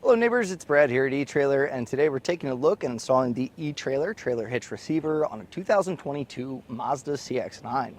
Hello neighbors, it's Brad here at Etrailer, and today we're taking a look and installing the Etrailer trailer hitch receiver on a 2022 Mazda CX-9.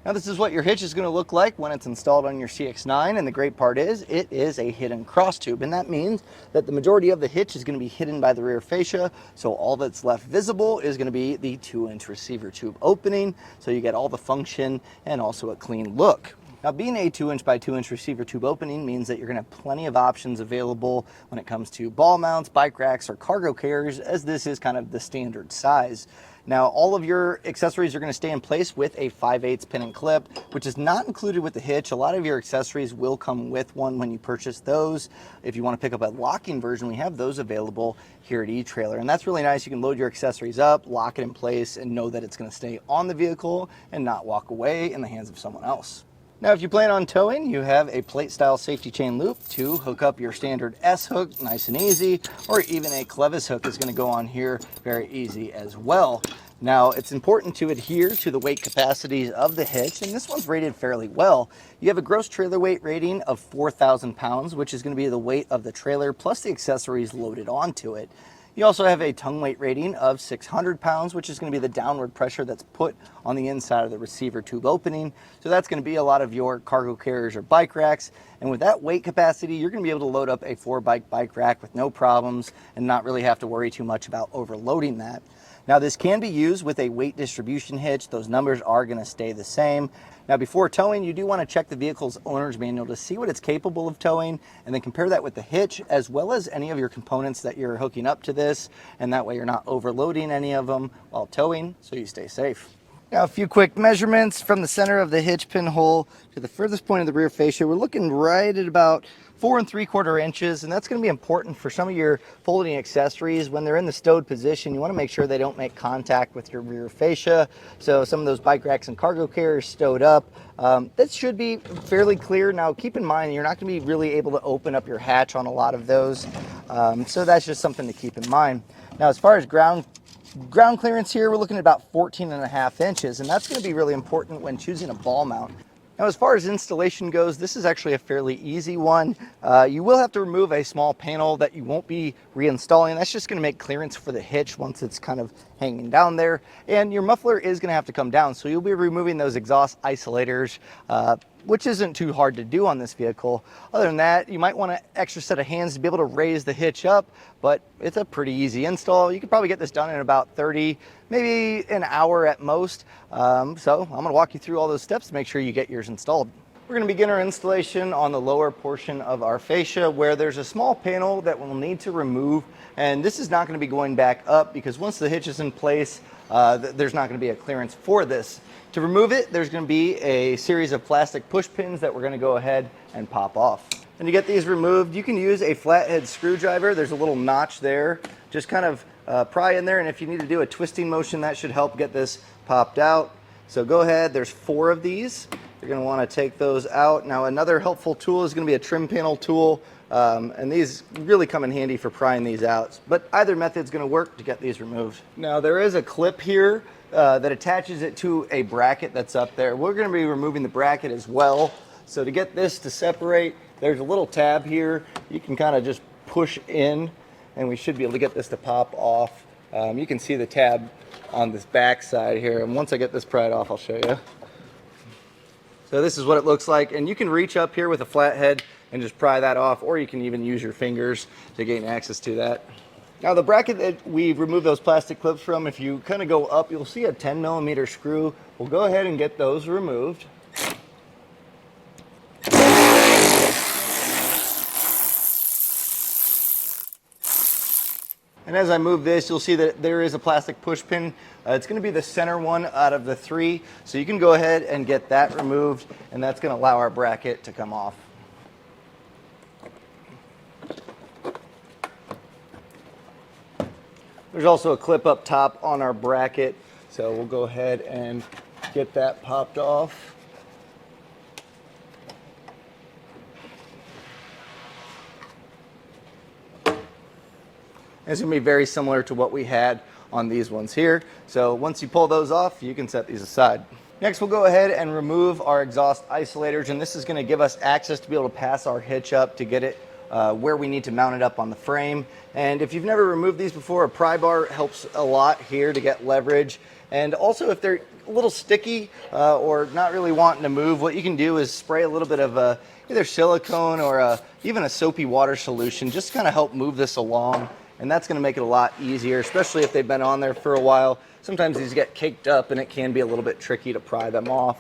Now this is what your hitch is going to look like when it's installed on your CX-9, and the great part is it is a hidden cross tube, and that means that the majority of the hitch is going to be hidden by the rear fascia, so all that's left visible is going to be the 2-inch receiver tube opening, so you get all the function and also a clean look. Now, being a 2-inch by 2-inch receiver tube opening means that you're going to have plenty of options available when it comes to ball mounts, bike racks, or cargo carriers, as this is kind of the standard size. Now, all of your accessories are going to stay in place with a 5/8 pin and clip, which is not included with the hitch. A lot of your accessories will come with one when you purchase those. If you want to pick up a locking version, we have those available here at Etrailer, and that's really nice. You can load your accessories up, lock it in place, and know that it's going to stay on the vehicle and not walk away in the hands of someone else. Now, if you plan on towing, you have a plate-style safety chain loop to hook up your standard S hook, nice and easy, or even a clevis hook is going to go on here very easy as well. Now, it's important to adhere to the weight capacities of the hitch, and this one's rated fairly well. You have a gross trailer weight rating of 4,000 pounds, which is going to be the weight of the trailer plus the accessories loaded onto it. You also have a tongue weight rating of 600 pounds, which is going to be the downward pressure that's put on the inside of the receiver tube opening. So that's going to be a lot of your cargo carriers or bike racks. And with that weight capacity, you're going to be able to load up a 4-bike rack with no problems and not really have to worry too much about overloading that. Now, this can be used with a weight distribution hitch. Those numbers are going to stay the same. Now, before towing, you do want to check the vehicle's owner's manual to see what it's capable of towing, and then compare that with the hitch as well as any of your components that you're hooking up to this, and that way you're not overloading any of them while towing, so you stay safe. Now, a few quick measurements from the center of the hitch pin hole to the furthest point of the rear fascia. We're looking right at about 4 3/4 inches, and that's going to be important for some of your folding accessories. When they're in the stowed position, you want to make sure they don't make contact with your rear fascia. So some of those bike racks and cargo carriers stowed up, that should be fairly clear. Now, keep in mind, you're not going to be really able to open up your hatch on a lot of those, so that's just something to keep in mind. Now, as far as ground clearance here, we're looking at about 14.5 inches, and that's going to be really important when choosing a ball mount. Now, as far as installation goes, this is actually a fairly easy one. You will have to remove a small panel that you won't be reinstalling. That's just going to make clearance for the hitch once it's kind of hanging down there. And your muffler is going to have to come down, so you'll be removing those exhaust isolators, which isn't too hard to do on this vehicle. Other than that, you might want an extra set of hands to be able to raise the hitch up, but it's a pretty easy install. You could probably get this done in about 30, maybe an hour at most. So I'm gonna walk you through all those steps to make sure you get yours installed. We're going to begin our installation on the lower portion of our fascia, where there's a small panel that we'll need to remove, and this is not going to be going back up because once the hitch is in place, there's not going to be a clearance for this. To remove it, there's going to be a series of plastic push pins that we're going to go ahead and pop off. And to get these removed, you can use a flathead screwdriver. There's a little notch there. Just kind of pry in there, and if you need to do a twisting motion, that should help get this popped out. So go ahead, there's 4 of these. You're going to want to take those out. Now, another helpful tool is going to be a trim panel tool, and these really come in handy for prying these out. But either method is going to work to get these removed. Now, there is a clip here that attaches it to a bracket that's up there. We're going to be removing the bracket as well. So to get this to separate, there's a little tab here. You can kind of just push in, and we should be able to get this to pop off. You can see the tab on this back side here, and once I get this pried off, I'll show you. So this is what it looks like, and you can reach up here with a flathead and just pry that off, or you can even use your fingers to gain access to that. Now, the bracket that we've removed those plastic clips from, if you kind of go up, you'll see a 10mm screw. We'll go ahead and get those removed. And as I move this, you'll see that there is a plastic push pin. It's going to be the center one out of the 3. So you can go ahead and get that removed, and that's going to allow our bracket to come off. There's also a clip up top on our bracket, so we'll go ahead and get that popped off. It's going to be very similar to what we had on these ones here. So once you pull those off, you can set these aside. Next, we'll go ahead and remove our exhaust isolators, and this is going to give us access to be able to pass our hitch up to get it where we need to mount it up on the frame. And if you've never removed these before, a pry bar helps a lot here to get leverage. And also if they're a little sticky or not really wanting to move, what you can do is spray a little bit of either silicone or even a soapy water solution, just to kind of help move this along. And that's going to make it a lot easier, especially if they've been on there for a while. Sometimes these get caked up and it can be a little bit tricky to pry them off.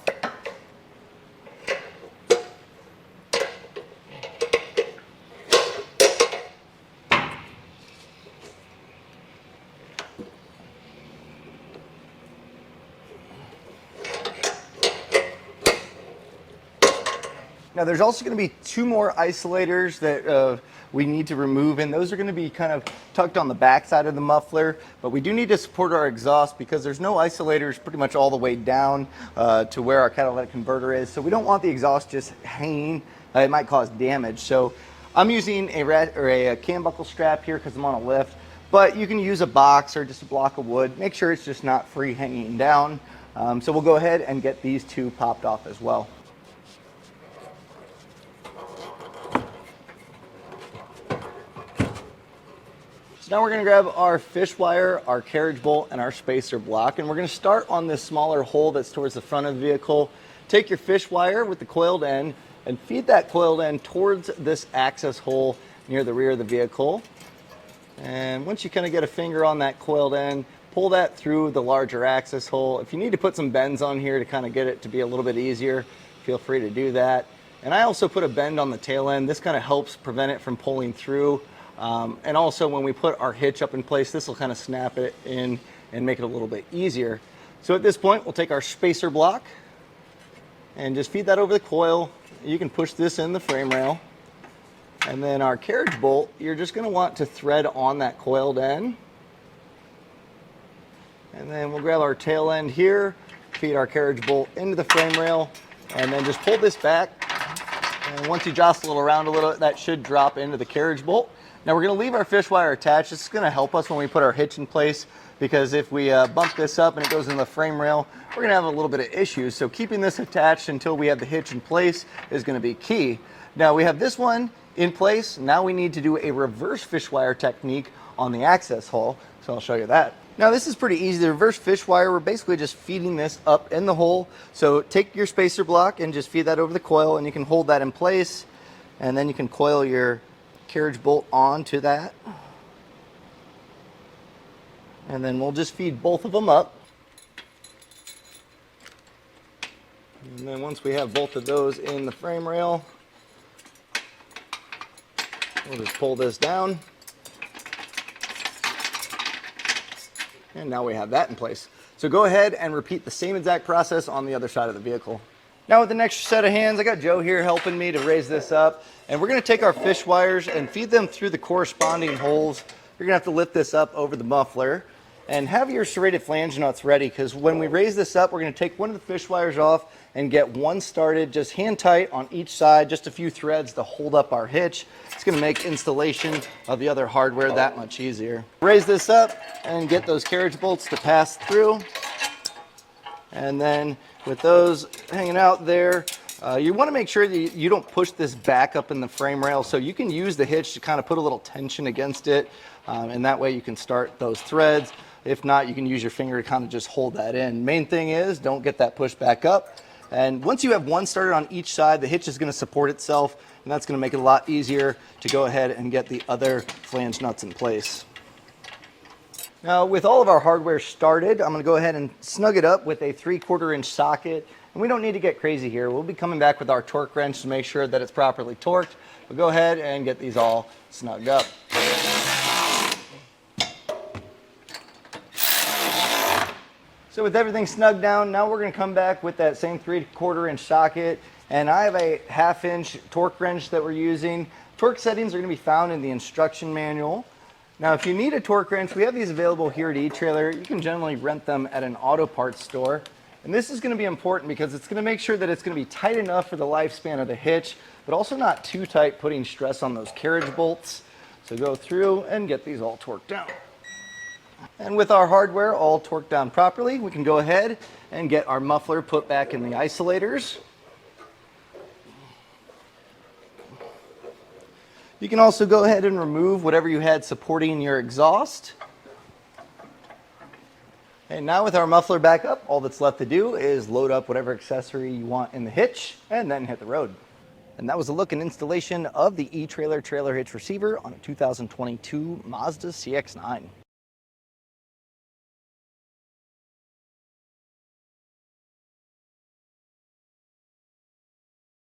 Now there's also going to be two more isolators that we need to remove, and those are going to be kind of tucked on the back side of the muffler, but we do need to support our exhaust because there's no isolators pretty much all the way down to where our catalytic converter is, so we don't want the exhaust just hanging. It might cause damage. So I'm using a cam buckle strap here because I'm on a lift, but you can use a box or just a block of wood. Make sure it's just not free hanging down. So we'll go ahead and get these two popped off as well. So now we're going to grab our fish wire, our carriage bolt, and our spacer block, and we're going to start on this smaller hole that's towards the front of the vehicle. Take your fish wire with the coiled end and feed that coiled end towards this access hole near the rear of the vehicle. And once you kind of get a finger on that coiled end, pull that through the larger access hole. If you need to put some bends on here to kind of get it to be a little bit easier, feel free to do that. And I also put a bend on the tail end. This kind of helps prevent it from pulling through. And also when we put our hitch up in place, this will kind of snap it in and make it a little bit easier. So at this point, we'll take our spacer block and just feed that over the coil. You can push this in the frame rail. And then our carriage bolt, you're just going to want to thread on that coiled end. And then we'll grab our tail end here, feed our carriage bolt into the frame rail, and then just pull this back. And once you jostle it around a little, that should drop into the carriage bolt. Now we're going to leave our fish wire attached. This is going to help us when we put our hitch in place, because if we bump this up and it goes in the frame rail, we're going to have a little bit of issues. So keeping this attached until we have the hitch in place is going to be key. Now we have this one in place. Now we need to do a reverse fish wire technique on the access hole. So I'll show you that. Now this is pretty easy. The reverse fish wire, we're basically just feeding this up in the hole. So take your spacer block and just feed that over the coil, and you can hold that in place, and then you can coil your carriage bolt onto that. And then we'll just feed both of them up. And then once we have both of those in the frame rail, we'll just pull this down. And now we have that in place. So go ahead and repeat the same exact process on the other side of the vehicle. Now with an extra set of hands, I got Joe here helping me to raise this up. And we're going to take our fish wires and feed them through the corresponding holes. You're going to have to lift this up over the muffler. And have your serrated flange nuts ready, because when we raise this up, we're going to take one of the fish wires off and get one started just hand tight on each side, just a few threads to hold up our hitch. It's going to make installation of the other hardware that much easier. Raise this up and get those carriage bolts to pass through. And then with those hanging out there, you want to make sure that you don't push this back up in the frame rail, so you can use the hitch to kind of put a little tension against it, and that way you can start those threads. If not, you can use your finger to kind of just hold that in. Main thing is, don't get that pushed back up. And once you have one started on each side, the hitch is going to support itself, and that's going to make it a lot easier to go ahead and get the other flange nuts in place. Now with all of our hardware started, I'm going to go ahead and snug it up with a 3/4 inch socket. And we don't need to get crazy here. We'll be coming back with our torque wrench to make sure that it's properly torqued. But go ahead and get these all snugged up. So with everything snugged down, now we're going to come back with that same 3/4 inch socket. And I have a 1/2 inch torque wrench that we're using. Torque settings are going to be found in the instruction manual. Now if you need a torque wrench, we have these available here at Etrailer. You can generally rent them at an auto parts store. And this is going to be important because it's going to make sure that it's going to be tight enough for the lifespan of the hitch, but also not too tight, putting stress on those carriage bolts. So go through and get these all torqued down. And with our hardware all torqued down properly, we can go ahead and get our muffler put back in the isolators. You can also go ahead and remove whatever you had supporting your exhaust. And now with our muffler back up, all that's left to do is load up whatever accessory you want in the hitch and then hit the road. And that was a look and installation of the Etrailer trailer hitch receiver on a 2022 Mazda CX-9.